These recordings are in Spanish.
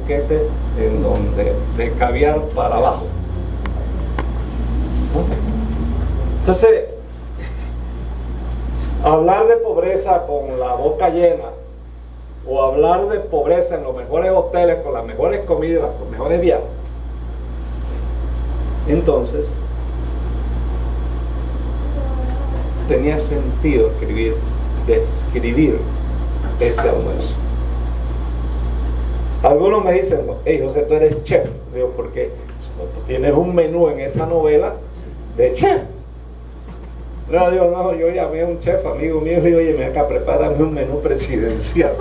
banquete en donde de caviar para abajo, ¿no? Entonces, hablar de pobreza con la boca llena, o hablar de pobreza en los mejores hoteles, con las mejores comidas, con mejores viajes, entonces tenía sentido describir ese almuerzo. Algunos me dicen, hey José, tú eres chef. Digo, ¿por qué? Tú tienes un menú en esa novela de chef. No, digo, no, yo llamé a un chef, amigo mío, y le digo, oye, me acá, prepárame un menú presidencial.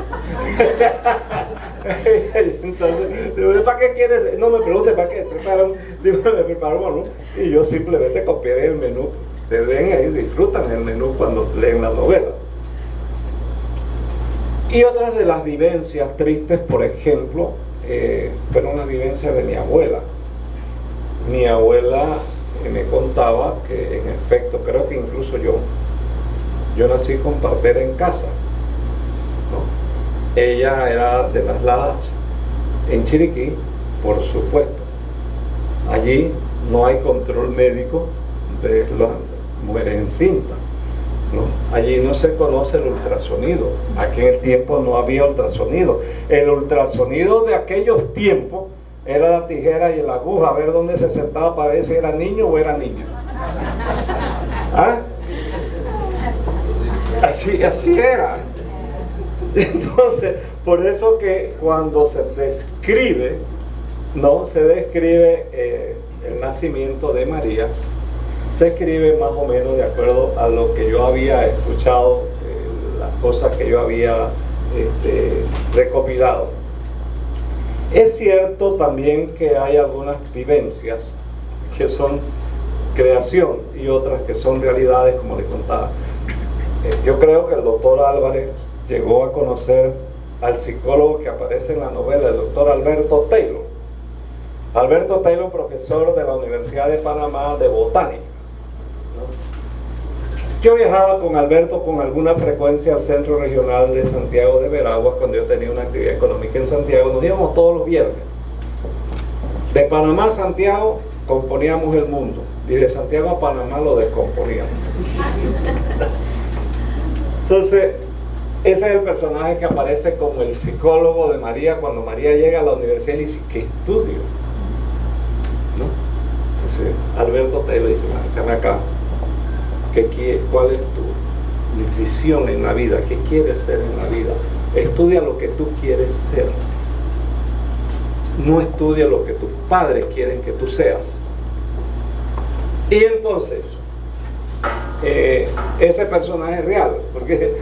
Entonces, digo, ¿para qué quieres? No me pregunte, ¿para qué? Digo, me preparo un menú, y yo simplemente copiaré el menú. Ustedes ven ahí, disfrutan el menú cuando leen la novela. Y otras de las vivencias tristes, por ejemplo, fueron las vivencias de mi abuela. Mi abuela me contaba que, en efecto, creo que incluso yo nací con partera en casa, ¿no? Ella era de las Ladas en Chiriquí, por supuesto. Allí no hay control médico de las mujeres encintas, ¿no? Allí no se conoce el ultrasonido. Aquí en el tiempo no había ultrasonido. El ultrasonido de aquellos tiempos era la tijera y la aguja, a ver dónde se sentaba para ver si era niño o era niña. ¿Ah? Así era. Entonces, por eso que cuando se describe, ¿no? Se describe el nacimiento de María, se escribe más o menos de acuerdo a lo que yo había escuchado, las cosas que yo había recopilado. Es cierto también que hay algunas vivencias que son creación y otras que son realidades, como les contaba. Yo creo que el doctor Álvarez llegó a conocer al psicólogo que aparece en la novela, el doctor Alberto Taylor. Alberto Taylor, profesor de la Universidad de Panamá de Botánica, ¿no? Yo viajaba con Alberto con alguna frecuencia al Centro Regional de Santiago de Veraguas cuando yo tenía una actividad económica en Santiago. Nos íbamos todos los viernes. De Panamá a Santiago componíamos el mundo, y de Santiago a Panamá lo descomponíamos. Entonces, ese es el personaje que aparece como el psicólogo de María cuando María llega a la universidad y dice, ¿qué estudio? ¿No? Entonces, Alberto Taylor dice, ven acá. ¿Cuál es tu visión en la vida? ¿Qué quieres ser en la vida? Estudia lo que tú quieres ser. No estudia lo que tus padres quieren que tú seas. Y entonces, ese personaje es real, porque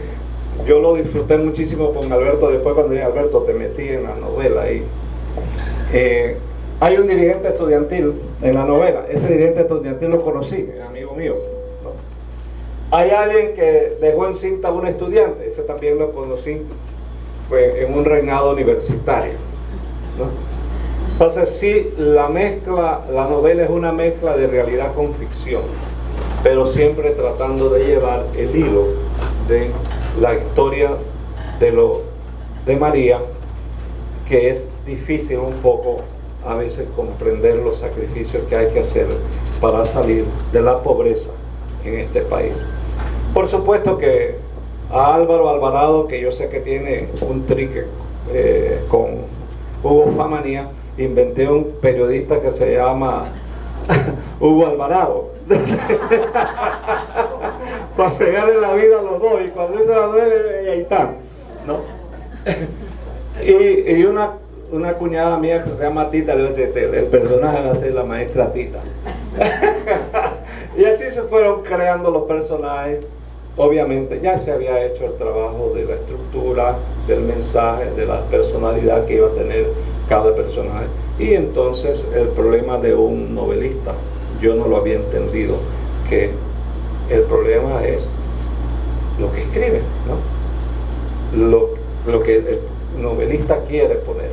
yo lo disfruté muchísimo con Alberto. Después, cuando dije, Alberto, te metí en la novela ahí. Hay un dirigente estudiantil en la novela. Ese dirigente estudiantil lo conocí, es amigo mío. Hay alguien que dejó encinta a un estudiante, ese también lo conocí, fue en un reinado universitario, ¿no? Entonces sí, la novela es una mezcla de realidad con ficción, pero siempre tratando de llevar el hilo de la historia de María, que es difícil un poco a veces comprender los sacrificios que hay que hacer para salir de la pobreza en este país. Por supuesto que a Álvaro Alvarado, que yo sé que tiene un trique con Hugo Famanía, inventé un periodista que se llama Hugo Alvarado para pegarle la vida a los dos, y cuando dice la novela, ahí están, ¿no? y una cuñada mía que se llama Tita, le dice, el personaje va a ser la maestra Tita. Y así se fueron creando los personajes. Obviamente ya se había hecho el trabajo de la estructura, del mensaje, de la personalidad que iba a tener cada personaje. Y entonces el problema de un novelista, yo no lo había entendido, que el problema es lo que escribe, ¿no? Lo que el novelista quiere poner.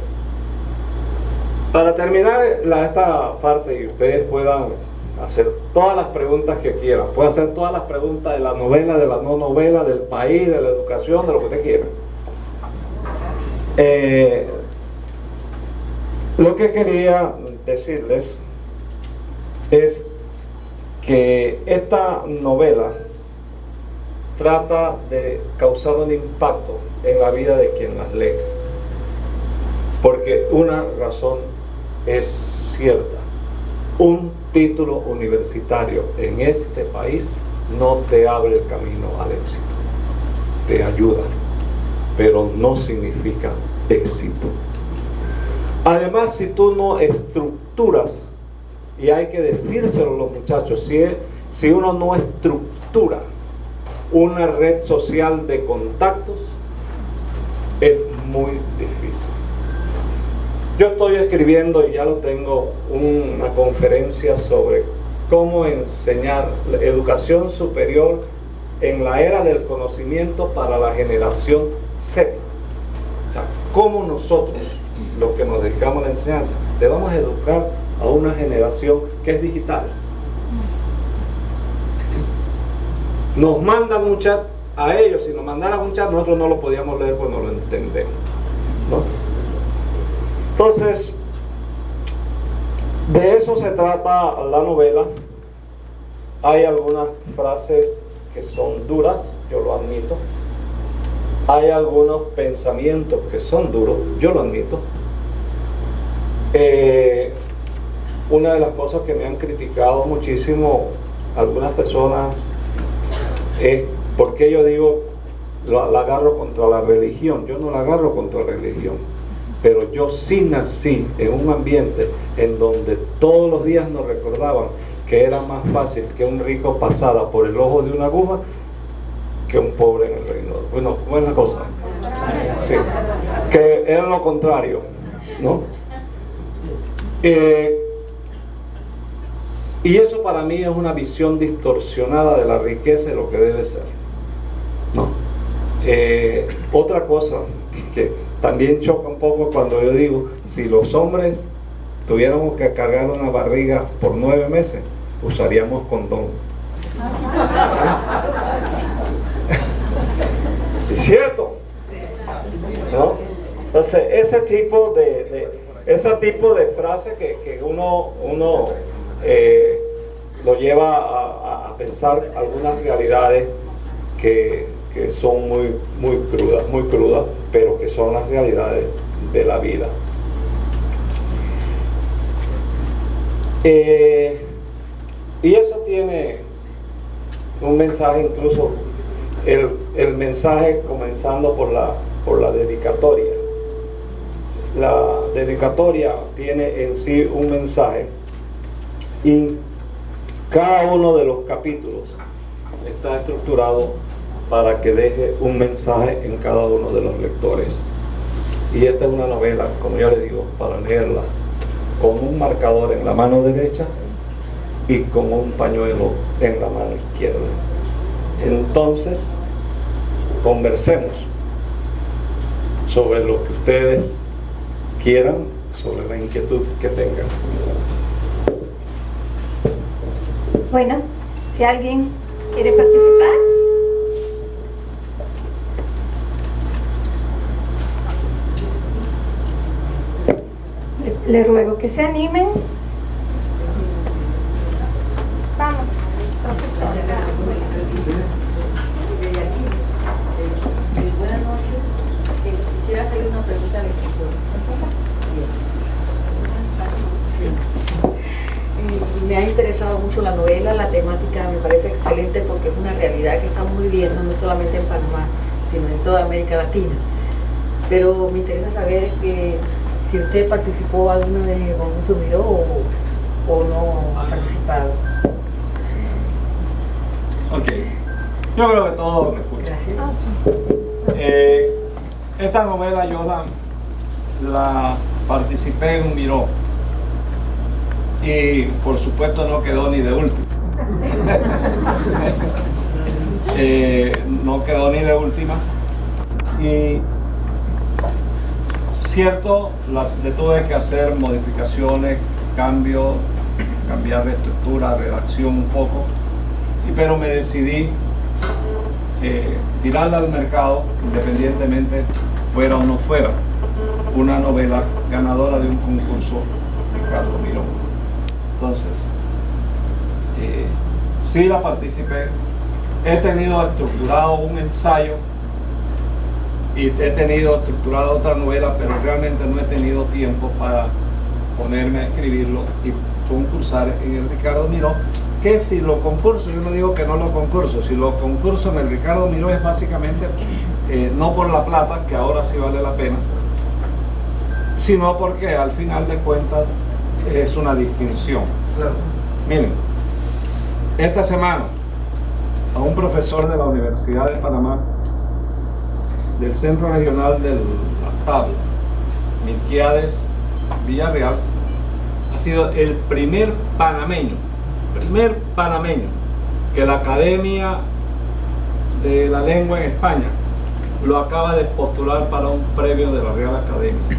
Para terminar esta parte, y ustedes puedan hacer todas las preguntas que quieran, pueden hacer todas las preguntas de la novela, de la no novela, del país, de la educación, de lo que usted quiera. Lo que quería decirles es que esta novela trata de causar un impacto en la vida de quien las lee, porque una razón es cierta: un título universitario en este país no te abre el camino al éxito, te ayuda, pero no significa éxito. Además, si tú no estructuras, y hay que decírselo a los muchachos, si uno no estructura una red social de contactos, es muy difícil. Yo estoy escribiendo, y ya lo tengo, una conferencia sobre cómo enseñar la educación superior en la era del conocimiento para la generación Z. O sea, cómo nosotros, los que nos dedicamos a la enseñanza, le vamos a educar a una generación que es digital. Nos mandan un chat a ellos, si nos mandaran un chat nosotros no lo podíamos leer porque no lo entendemos, ¿no? Entonces, de eso se trata la novela. Hay algunas frases que son duras, yo lo admito. Hay algunos pensamientos que son duros, yo lo admito. Una de las cosas que me han criticado muchísimo algunas personas es por qué yo digo la agarro contra la religión. Yo no la agarro contra la religión, pero yo sí nací en un ambiente en donde todos los días nos recordaban que era más fácil que un rico pasara por el ojo de una aguja que un pobre en el reino. Bueno, ¿cómo es la cosa? Sí, que era lo contrario, ¿no? Y eso para mí es una visión distorsionada de la riqueza y lo que debe ser, ¿no? Otra cosa que también choca un poco cuando yo digo, si los hombres tuviéramos que cargar una barriga por 9 meses, usaríamos condón. ¿Es cierto? ¿No? Entonces, ese tipo de frase que uno lo lleva a pensar algunas realidades que son muy crudas, pero que son las realidades de la vida. Y eso tiene un mensaje, incluso el mensaje comenzando por la dedicatoria. La dedicatoria tiene en sí un mensaje, y cada uno de los capítulos está estructurado para que deje un mensaje en cada uno de los lectores. Y esta es una novela, como yo le digo, para leerla con un marcador en la mano derecha y con un pañuelo en la mano izquierda. Entonces, conversemos sobre lo que ustedes quieran, sobre la inquietud que tengan. Bueno, si alguien quiere participar. Le ruego que se animen. Vamos, profesor. Buenas noches. Quisiera hacer una pregunta al escritor. Me ha interesado mucho la novela, la temática me parece excelente porque es una realidad que estamos viviendo no solamente en Panamá, sino en toda América Latina. Pero me interesa saber si usted participó alguna vez en un Sumiró o no ha participado. Ok, yo creo que todos me escuchan. Gracias. Esta novela yo la participé en un Miró, y por supuesto no quedó ni de última. No quedó ni de última, y cierto, le tuve que hacer modificaciones, cambiar de estructura, redacción un poco, pero me decidí tirarla al mercado, independientemente fuera o no fuera. una novela ganadora de un concurso Ricardo Miró. Entonces, sí la participé, he tenido estructurado un ensayo y he tenido estructurada otra novela, pero realmente no he tenido tiempo para ponerme a escribirlo y concursar en el Ricardo Miró, que si lo concurso, yo no digo que no lo concurso, si lo concurso en el Ricardo Miró es básicamente no por la plata, que ahora sí vale la pena, sino porque al final de cuentas es una distinción. Claro. Miren, esta semana a un profesor de la Universidad de Panamá, del Centro Regional de Las Tablas, Milquiades Villarreal, ha sido el primer panameño que la Academia de la Lengua en España lo acaba de postular para un premio de la Real Academia.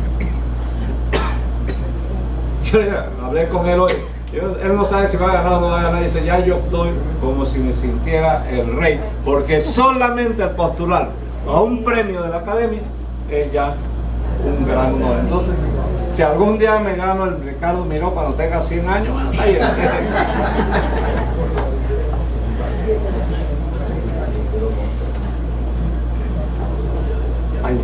Yo hablé con él hoy, él no sabe si va a ganar o no va a ganar, dice, ya yo estoy como si me sintiera el rey, porque solamente al postular a un premio de la Academia es ya un gran honor. Entonces, si algún día me gano el Ricardo Miró cuando tenga 100 años, ahí ahí.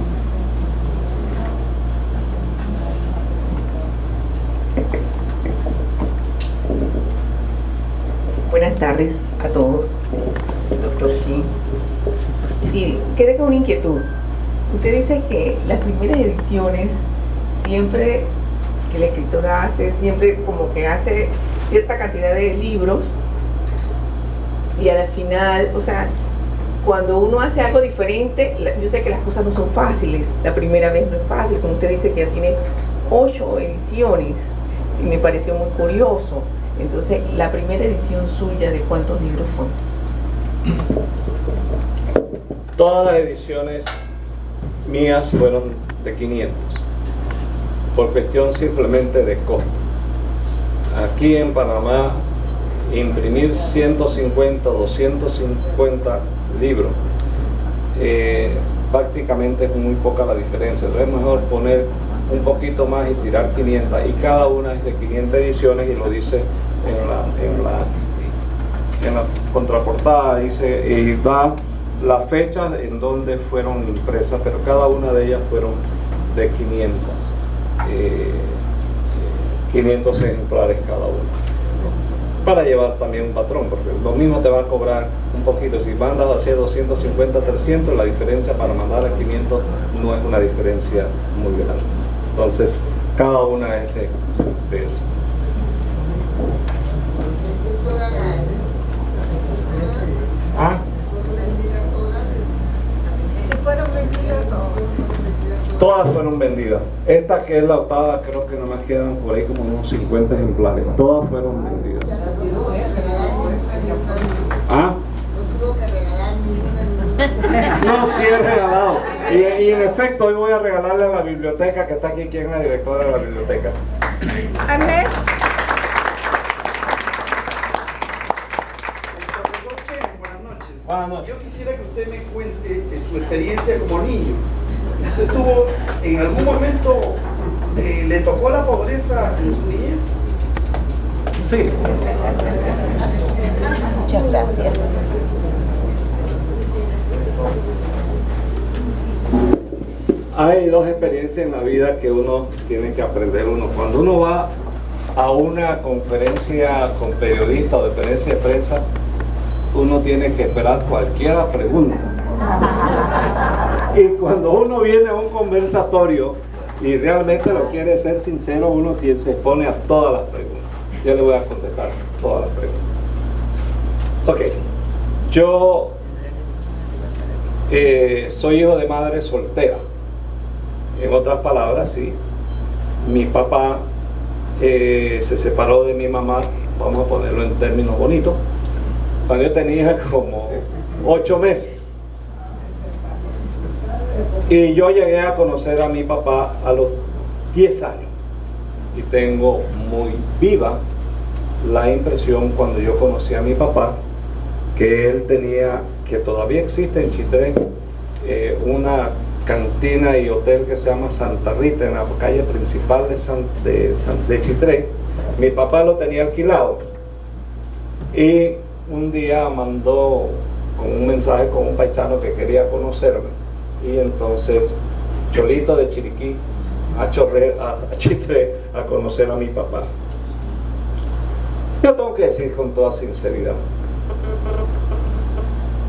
Buenas tardes a todos, doctor Gil. Sí, quedé con una inquietud. Usted dice que las primeras ediciones, siempre que la escritora hace, siempre como que hace cierta cantidad de libros y a la final, o sea, cuando uno hace algo diferente, yo sé que las cosas no son fáciles, la primera vez no es fácil, como usted dice que ya tiene 8 ediciones y me pareció muy curioso. Entonces, la primera edición suya, ¿de cuántos libros fue? Todas las ediciones mías fueron de 500, por cuestión simplemente de costo. Aquí en Panamá, imprimir 150 o 250 libros, prácticamente es muy poca la diferencia. Entonces es mejor poner un poquito más y tirar 500, y cada una es de 500 ediciones, y lo dice en la contraportada, dice, y da las fechas en donde fueron impresas, pero cada una de ellas fueron de 500 ejemplares cada una, para llevar también un patrón, porque lo mismo te va a cobrar un poquito. Si mandas hacia 250, 300, la diferencia para mandar a 500 no es una diferencia muy grande. Entonces, cada una es de eso. ¿Ah? Si fueron vendidas Todas fueron vendidas. Esta, que es la octava, creo que nomás quedan por ahí como unos 50 ejemplares. Todas fueron vendidas. ¿Ah? No, sí es regalado. Y en efecto, hoy voy a regalarle a la biblioteca, que está aquí, quien es la directora de la biblioteca. Amén. Profesor Chen, buenas noches. Buenas noches. Yo quisiera que usted me cuente su experiencia como niño. ¿Usted tuvo, en algún momento, le tocó la pobreza en su niñez? Sí. Muchas gracias. Hay dos experiencias en la vida que uno tiene que aprender. Cuando uno va a una conferencia con periodistas o de conferencia de prensa, uno tiene que esperar cualquier pregunta. Y cuando uno viene a un conversatorio y realmente lo quiere ser sincero, uno se expone a todas las preguntas. Yo le voy a contestar todas las preguntas. Ok, yo soy hijo de madre soltera. En otras palabras, sí, mi papá se separó de mi mamá, vamos a ponerlo en términos bonitos, cuando yo tenía como 8 meses. Y yo llegué a conocer a mi papá a los 10 años. Y tengo muy viva la impresión, cuando yo conocí a mi papá, que él tenía, que todavía existe en Chitré, una cantina y hotel que se llama Santa Rita, en la calle principal de Chitré. Mi papá lo tenía alquilado y un día mandó con un mensaje con un paisano que quería conocerme, y entonces Cholito de Chiriquí a Chitré a conocer a mi papá. Yo tengo que decir con toda sinceridad,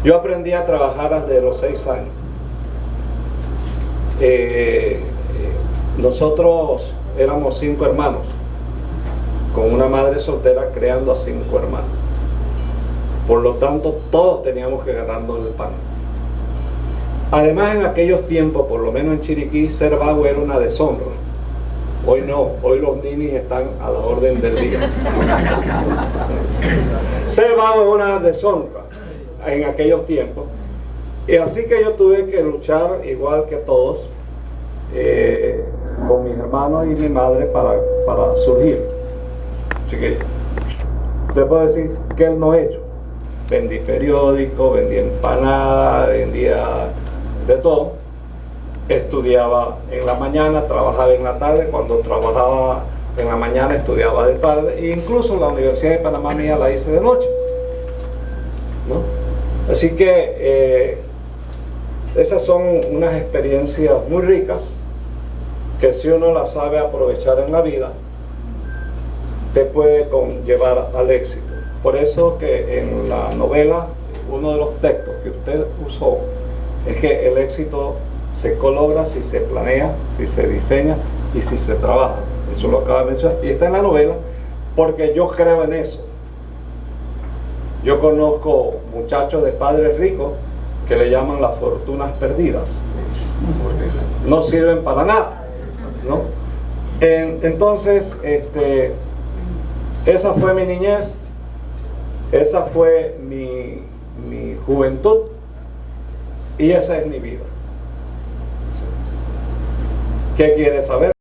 yo aprendí a trabajar desde los 6 años. Nosotros éramos 5 hermanos, con una madre soltera creando a 5 hermanos. Por lo tanto, todos teníamos que ganarnos el pan. Además, en aquellos tiempos, por lo menos en Chiriquí, ser vago era una deshonra. Hoy no, hoy los ninis están a la orden del día. Ser vago es una deshonra en aquellos tiempos. Y así que yo tuve que luchar igual que todos, con mis hermanos y mi madre para surgir. Así que le puedo decir que él no ha hecho. Vendí periódicos, vendí empanadas, vendía de todo. Estudiaba en la mañana, trabajaba en la tarde. Cuando trabajaba en la mañana, estudiaba de tarde. E incluso la Universidad de Panamá mía la hice de noche, ¿no? Así que esas son unas experiencias muy ricas que, si uno las sabe aprovechar en la vida, te puede llevar al éxito. Por eso que en la novela, uno de los textos que usted usó es que el éxito se logra si se planea, si se diseña y si se trabaja. Eso lo acaba de mencionar y está en la novela, porque yo creo en eso. Yo conozco muchachos de padres ricos que le llaman las fortunas perdidas, porque no sirven para nada, ¿no? Entonces, esa fue mi niñez, esa fue mi juventud y esa es mi vida. ¿Qué quieres saber?